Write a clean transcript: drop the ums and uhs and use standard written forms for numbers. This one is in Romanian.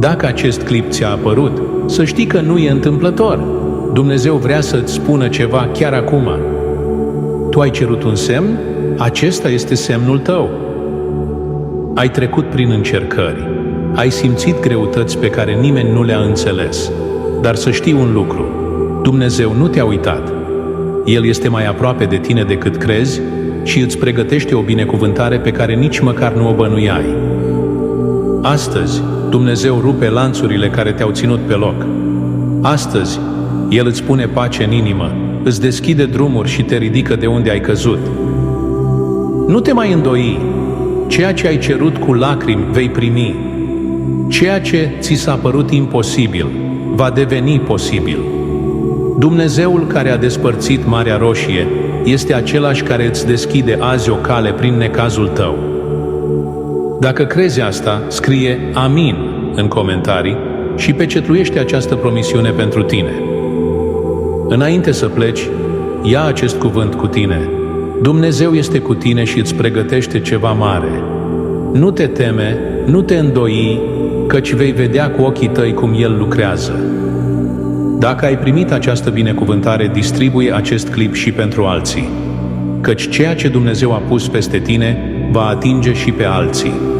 Dacă acest clip ți-a apărut, să știi că nu e întâmplător. Dumnezeu vrea să-ți spună ceva chiar acum. Tu ai cerut un semn? Acesta este semnul tău. Ai trecut prin încercări. Ai simțit greutăți pe care nimeni nu le-a înțeles. Dar să știi un lucru. Dumnezeu nu te-a uitat. El este mai aproape de tine decât crezi și îți pregătește o binecuvântare pe care nici măcar nu o bănuiai. Astăzi, Dumnezeu rupe lanțurile care te-au ținut pe loc. Astăzi, El îți pune pace în inimă, îți deschide drumuri și te ridică de unde ai căzut. Nu te mai îndoi. Ceea ce ai cerut cu lacrimi vei primi. Ceea ce ți s-a părut imposibil va deveni posibil. Dumnezeul care a despărțit Marea Roșie este același care îți deschide azi o cale prin necazul tău. Dacă crezi asta, scrie Amin în comentarii și pecetluiește această promisiune pentru tine. Înainte să pleci, ia acest cuvânt cu tine. Dumnezeu este cu tine și îți pregătește ceva mare. Nu te teme, nu te îndoi, căci vei vedea cu ochii tăi cum El lucrează. Dacă ai primit această binecuvântare, distribuie acest clip și pentru alții, căci ceea ce Dumnezeu a pus peste tine va atinge și pe alții.